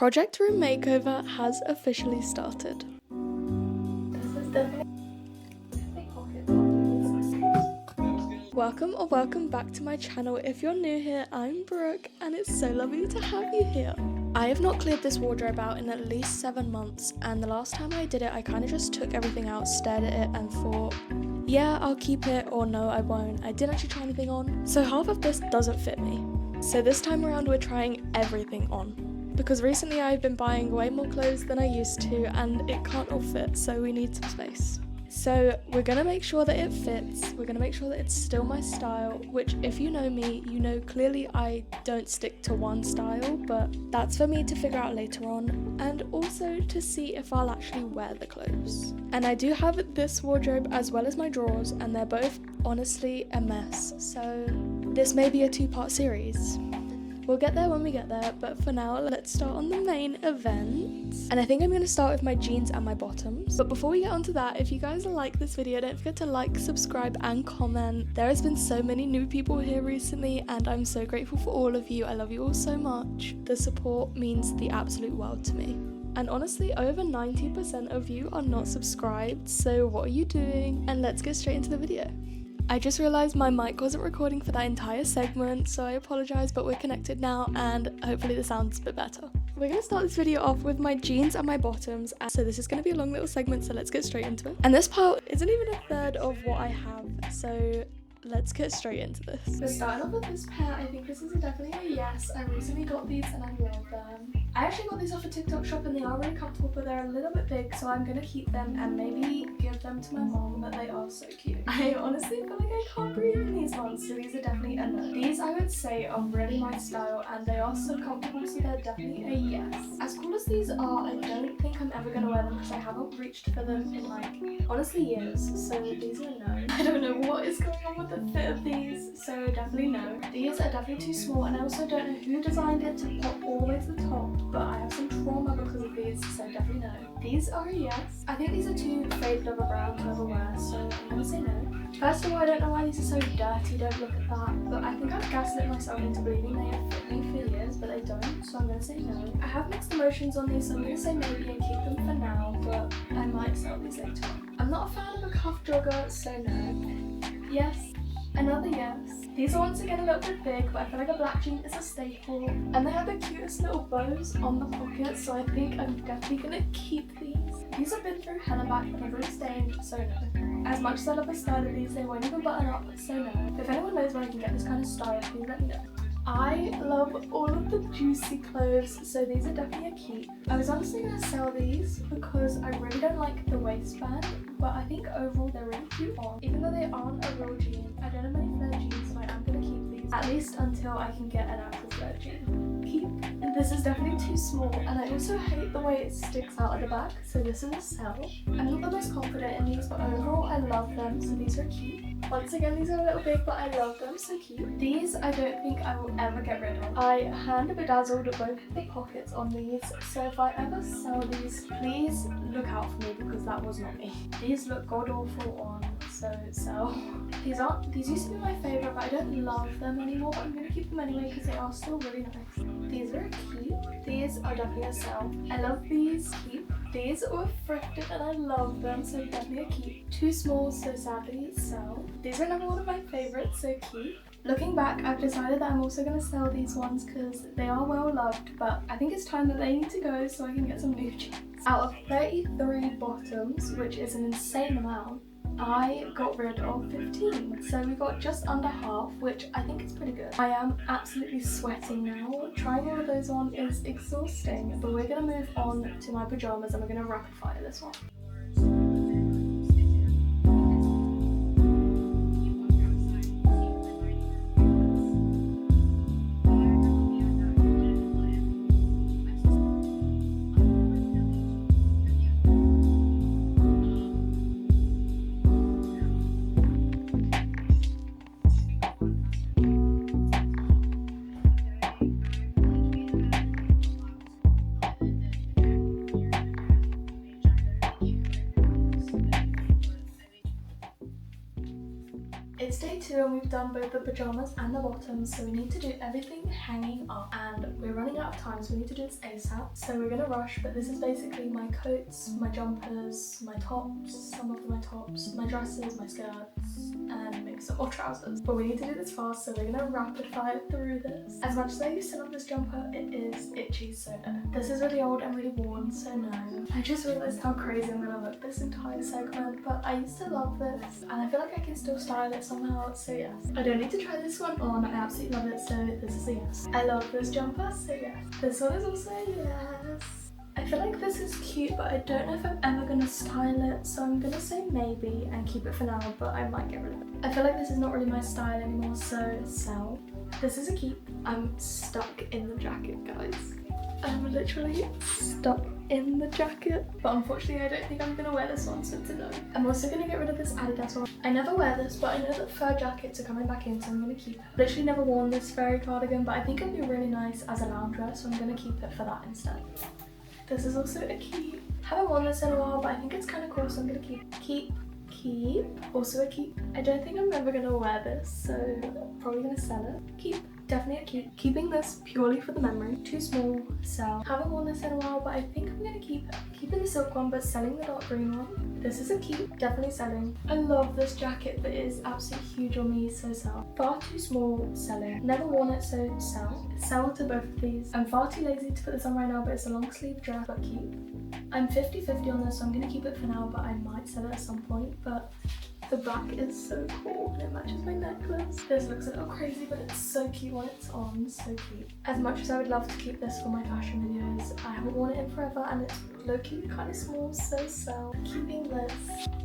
Project Room Makeover has officially started. Welcome or welcome back to my channel. If you're new here, I'm Brooke and it's so lovely to have you here. I have not cleared this wardrobe out in at least 7 months, and the last time I did it I kind of just took everything out, stared at it and thought, yeah, I'll keep it, or no, I won't. I didn't actually try anything on, so half of this doesn't fit me. So this time around we're trying everything on. Because recently I've been buying way more clothes than I used to and it can't all fit, so we need some space. So we're going to make sure that it fits, we're going to make sure that it's still my style, which if you know me, you know clearly I don't stick to one style, but that's for me to figure out later on, and also to see if I'll actually wear the clothes. And I do have this wardrobe as well as my drawers, and they're both honestly a mess, so this may be a 2-part series. We'll get there when we get there, but for now, let's start on the main event. And I think I'm going to start with my jeans and my bottoms. But before we get onto that, if you guys like this video, don't forget to like, subscribe, and comment. There has been so many new people here recently, and I'm so grateful for all of you. I love you all so much. The support means the absolute world to me. And honestly, over 90% of you are not subscribed, so what are you doing? And let's get straight into the video. I just realised my mic wasn't recording for that entire segment, so I apologise, but we're connected now and hopefully the sound's a bit better. We're going to start this video off with my jeans and my bottoms, and so this is going to be a long little segment, so let's get straight into it. And this part isn't even a third of what I have, so let's get straight into this. We're starting off with this pair. I think this is definitely a yes. I recently got these and I love them. I actually got these off a TikTok shop and they are really comfortable, but they're a little bit big, so I'm gonna keep them and maybe give them to my mom, but they are so cute. I honestly feel like I can't breathe in these ones, so these are definitely a no. These I would say are really my style and they are so comfortable, so they're definitely a yes. As cool as these are, I don't think I'm ever gonna wear them because I haven't reached for them in like, honestly, years, so these are a no. I don't know what is going on with the fit of these, so definitely no. These are definitely too small, and I also don't know who designed it to pop all the way to the top, but I have some trauma because of these, so definitely no. These are a yes. I think these are too faded of a brown to ever wear, so I'm gonna say no. First of all, I don't know why these are so dirty, don't look at that, but I think I've gaslit myself into believing they have fit me for years, but they don't, so I'm gonna say no. I have mixed emotions on these, so I'm gonna say maybe and keep them for now, but I might sell these later on. I'm not a fan of a cuff jogger, so no. Yes. Another yes. These are once again a little bit big, but I feel like a black jean is a staple. And they have the cutest little bows on the pockets, so I think I'm definitely gonna keep these. These have been through hella back, but they've really stained, so no. As much as I love the style of these, they won't even button up, so no. If anyone knows where I can get this kind of style, please let me know. I love all of the juicy clothes, so these are definitely a keep. I was honestly going to sell these because I really don't like the waistband, but I think overall they're really cute on. Even though they aren't a real jean, I don't have many flare jeans, so I am going to keep these, at least until I can get an actual flare jean. Keep. This is definitely too small, and I also hate the way it sticks out at the back, so this is a sell. I'm not the most confident in these, but overall I love them, so these are cute. Once again, these are a little big, but I love them, so cute. These I don't think I will ever get rid of. I hand bedazzled both the pockets on these, so if I ever sell these, please look out for me because that was not me. These look god awful on, so sell. These used to be my favourite, but I don't love them anymore, but I'm going to keep them anyway because they are still really nice. These are a keep. These are definitely a sell. I love these. Keep. These were thrifted and I love them, so definitely a keep. Too small, so sadly sell. These are another one of my favourites, so keep. Looking back, I've decided that I'm also going to sell these ones because they are well loved, but I think it's time that they need to go so I can get some new jeans. Out of 33 bottoms, which is an insane amount, I got rid of 15, so we got just under half, which I think is pretty good. I am absolutely sweating now. Trying all of those on is exhausting, but we're going to move on to my pyjamas and we're going to rapid fire this one. It's day 2 and we've done both the pyjamas and the bottoms, so we need to do everything hanging up and we're running out of time, so we need to do this ASAP. So we're gonna rush, but this is basically my coats, my jumpers, my tops, some of my tops, my dresses, my skirts, and maybe some more trousers. But we need to do this fast, so we're gonna rapid fire through this. As much as I used to love this jumper, it is itchy, so no. This is really old and really worn, so no. I just realised how crazy I'm gonna look this entire segment, but I used to love this and I feel like I can still style it somehow, so yes. I don't need to try this one on, I absolutely love it, so this is a yes. I love this jumper, so yes. This one is also a yes. I feel like this is cute, but I don't know if I'm ever gonna style it, so I'm gonna say maybe and keep it for now, but I might get rid of it. I feel like this is not really my style anymore, so sell. This is a keep. I'm stuck in the jacket, guys. I'm literally stuck in the jacket, but unfortunately I don't think I'm gonna wear this one, so it's a no. I'm also gonna get rid of this Adidas one. I never wear this, but I know that fur jackets are coming back in, so I'm gonna keep it. Literally never worn this furry cardigan, but I think it'd be really nice as a lounge wear, so I'm gonna keep it for that instead. This is also a keep. Haven't worn this in a while, but I think it's kind of cool, so I'm gonna keep. Also a keep. I don't think I'm ever gonna wear this, so probably gonna sell it. Keep. Definitely a keep. Keeping this purely for the memory. Too small, sell. Haven't worn this in a while, but I think I'm gonna keep it. Keeping the silk one, but selling the dark green one. This is a keep. Definitely selling. I love this jacket, but it is absolutely huge on me, so sell. Far too small, selling. Never worn it, so sell. Sell to both of these. I'm far too lazy to put this on right now, but it's a long sleeve dress, but keep. I'm 50-50 on this, so I'm gonna keep it for now, but I might sell it at some point, but the back is so cool and it matches my necklace. This looks a little crazy, but it's so cute when it's on, so cute. As much as I would love to keep this for my fashion videos, I haven't worn it in forever and it's low-key kind of small, so sell. Keeping this.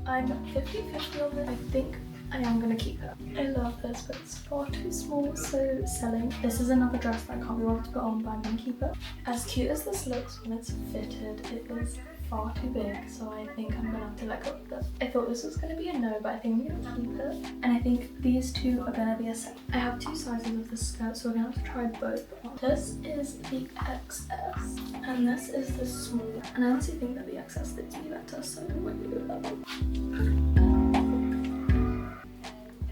I'm 50-50 on this. I think I am gonna keep it. I love this, but it's far too small, so selling. This is another dress that I can't be bothered to put on, but I'm gonna keep it. As cute as this looks when it's fitted, it is far too big, so I think I'm gonna have to let go of this. I thought this was gonna be a no, but I think I'm gonna keep it. And I think these two are gonna be a set. I have two sizes of the skirt, so we're gonna have to try both on. This is the XS, and this is the small. And I honestly think that the XS fits me better, so I'm going to go with that one.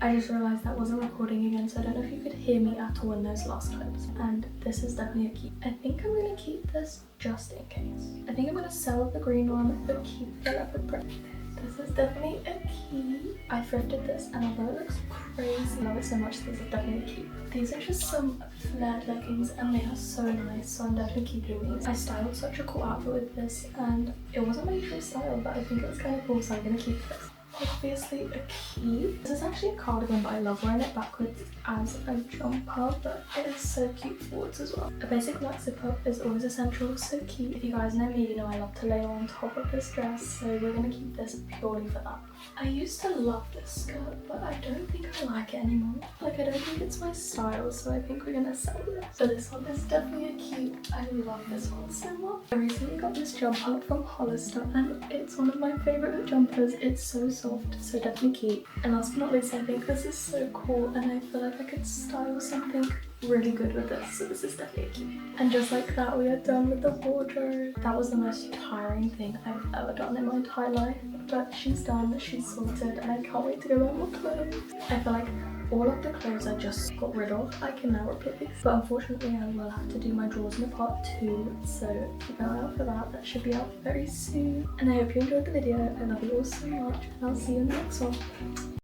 I just realised that wasn't recording again, so I don't know if you could hear me at all in those last clips. And this is definitely a keep. I think I'm gonna keep this just in case. I think I'm gonna sell the green one, but keep the leopard print. This is definitely a keep. I thrifted this, and although it looks crazy, I love it so much, this is definitely a keep. These are just some flared leggings, and they are so nice, so I'm definitely keeping these. I styled such a cool outfit with this, and it wasn't my usual style, but I think it was kind of cool, so I'm gonna keep this. Obviously a keep. This is actually a cardigan, but I love wearing it backwards as a jumper, but it is so cute forwards as well. A basic black zip-up is always essential, so cute. If you guys know me, you know I love to layer on top of this dress, so we're gonna keep this purely for that. I used to love this skirt, but I don't think I like it anymore. Like, I don't think it's my style, so I think we're gonna sell this. So this one is definitely a keep. I love this one so much. I recently got this jumper from Hollister, and it's one of my favourite jumpers. It's so soft, so definitely keep. And last but not least, I think this is so cool, and I feel like I could style something really good with this, so this is definitely a keep. And just like that, we are done with the wardrobe. That was the most tiring thing I've ever done in my entire life, but she's done, she's sorted, and I can't wait to go wear more clothes. I feel like all of the clothes I just got rid of, I can now replace, but unfortunately I will have to do my drawers in a part 2, so keep an eye out for that. That should be out very soon. And I hope you enjoyed the video. I love you all so much, and I'll see you in the next one.